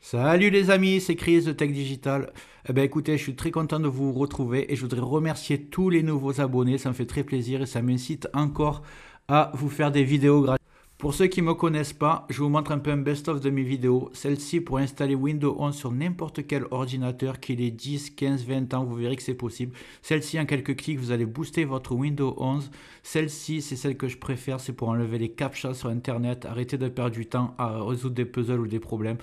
Salut les amis, c'est Chris de Tech Digital. Eh ben écoutez, je suis très content de vous retrouver et je voudrais remercier tous les nouveaux abonnés, ça me fait très plaisir et ça m'incite encore à vous faire des vidéos gratuites. Pour ceux qui ne me connaissent pas, je vous montre un peu un best-of de mes vidéos. Celle-ci pour installer Windows 11 sur n'importe quel ordinateur, qu'il ait 10, 15, 20 ans, vous verrez que c'est possible. Celle-ci, en quelques clics, vous allez booster votre Windows 11. Celle-ci, c'est celle que je préfère, c'est pour enlever les captchas sur Internet, arrêter de perdre du temps à résoudre des puzzles ou des problèmes.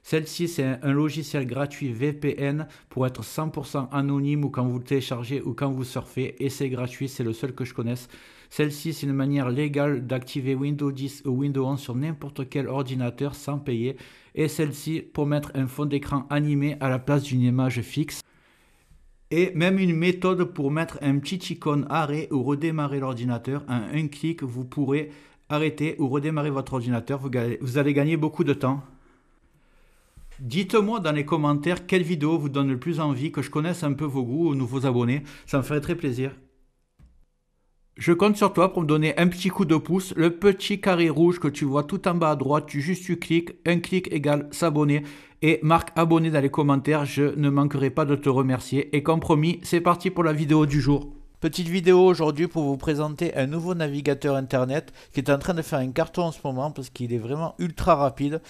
Celle-ci, c'est un logiciel gratuit VPN pour être 100% anonyme ou quand vous le téléchargez ou quand vous surfez. Et c'est gratuit, c'est le seul que je connaisse. Celle-ci, c'est une manière légale d'activer Windows 10 ou Windows 11 sur n'importe quel ordinateur sans payer. Et celle-ci, pour mettre un fond d'écran animé à la place d'une image fixe. Et même une méthode pour mettre un petit icône arrêt ou redémarrer l'ordinateur. En un clic, vous pourrez arrêter ou redémarrer votre ordinateur. Vous allez gagner beaucoup de temps. Dites-moi dans les commentaires quelle vidéo vous donne le plus envie, que je connaisse un peu vos goûts aux nouveaux abonnés, ça me ferait très plaisir. Je compte sur toi pour me donner un petit coup de pouce, le petit carré rouge que tu vois tout en bas à droite, tu cliques, un clic égale s'abonner et marque abonné dans les commentaires, je ne manquerai pas de te remercier. Et comme promis, c'est parti pour la vidéo du jour. Petite vidéo aujourd'hui pour vous présenter un nouveau navigateur internet qui est en train de faire un carton en ce moment parce qu'il est vraiment ultra rapide.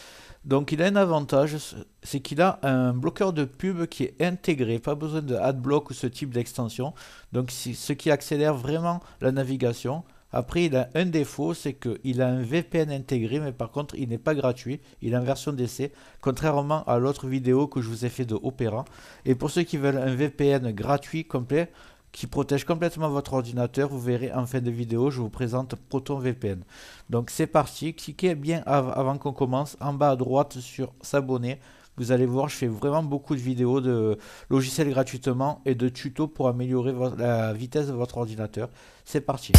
Donc il a un avantage, c'est qu'il a un bloqueur de pub qui est intégré, pas besoin de adblock ou ce type d'extension. Donc ce qui accélère vraiment la navigation. Après il a un défaut, c'est qu'il a un VPN intégré, mais par contre il n'est pas gratuit, il est en version d'essai, contrairement à l'autre vidéo que je vous ai fait de Opera. Et pour ceux qui veulent un VPN gratuit complet, qui protège complètement votre ordinateur, vous verrez en fin de vidéo, je vous présente ProtonVPN. Donc c'est parti, cliquez bien avant qu'on commence, en bas à droite sur s'abonner. Vous allez voir, je fais vraiment beaucoup de vidéos de logiciels gratuitement et de tutos pour améliorer la vitesse de votre ordinateur. C'est parti.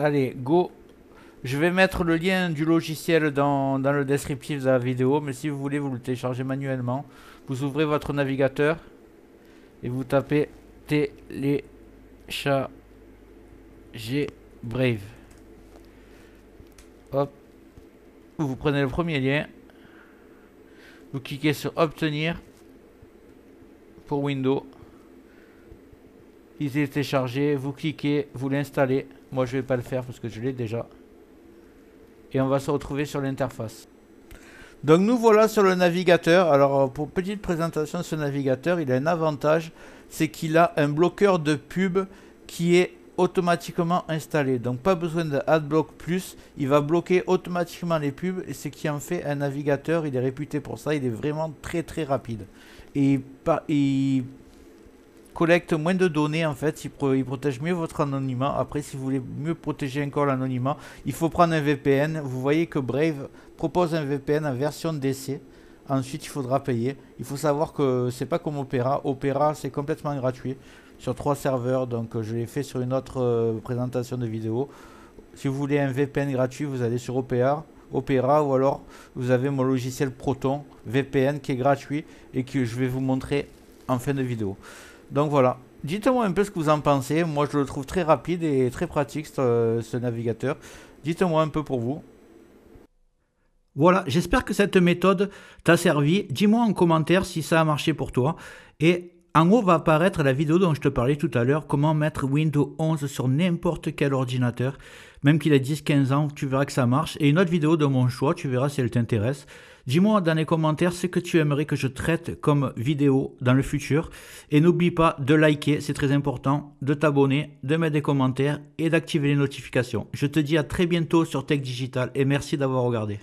Allez, go! Je vais mettre le lien du logiciel dans le descriptif de la vidéo, mais si vous voulez, vous le téléchargez manuellement. Vous ouvrez votre navigateur et vous tapez télécharger Brave. Hop. Vous prenez le premier lien. Vous cliquez sur obtenir pour Windows. Il est téléchargé, vous cliquez, vous l'installez. Moi je vais pas le faire parce que je l'ai déjà. Et on va se retrouver sur l'interface. Donc nous voilà sur le navigateur. Alors pour petite présentation de ce navigateur, il a un avantage, c'est qu'il a un bloqueur de pub qui est automatiquement installé. Donc pas besoin de AdBlock Plus, il va bloquer automatiquement les pubs et ce qui en fait un navigateur, il est réputé pour ça, il est vraiment très rapide. Et il collecte moins de données en fait, il protège mieux votre anonymat. Après si vous voulez mieux protéger encore l'anonymat, il faut prendre un VPN. Vous voyez que Brave propose un VPN en version d'essai. Ensuite il faudra payer. Il faut savoir que c'est pas comme Opera. Opera c'est complètement gratuit sur 3 serveurs, donc je l'ai fait sur une autre présentation de vidéo. Si vous voulez un VPN gratuit, vous allez sur Opera ou alors vous avez mon logiciel Proton VPN qui est gratuit et que je vais vous montrer en fin de vidéo. Donc voilà, dites-moi un peu ce que vous en pensez. Moi je le trouve très rapide et très pratique ce navigateur. Dites-moi un peu pour vous. Voilà, j'espère que cette méthode t'a servi. Dis-moi en commentaire si ça a marché pour toi. Et en haut va apparaître la vidéo dont je te parlais tout à l'heure, comment mettre Windows 11 sur n'importe quel ordinateur. Même qu'il a 10-15 ans, tu verras que ça marche. Et une autre vidéo de mon choix, tu verras si elle t'intéresse. Dis-moi dans les commentaires ce que tu aimerais que je traite comme vidéo dans le futur. Et n'oublie pas de liker, c'est très important, de t'abonner, de mettre des commentaires et d'activer les notifications. Je te dis à très bientôt sur Tech Digital et merci d'avoir regardé.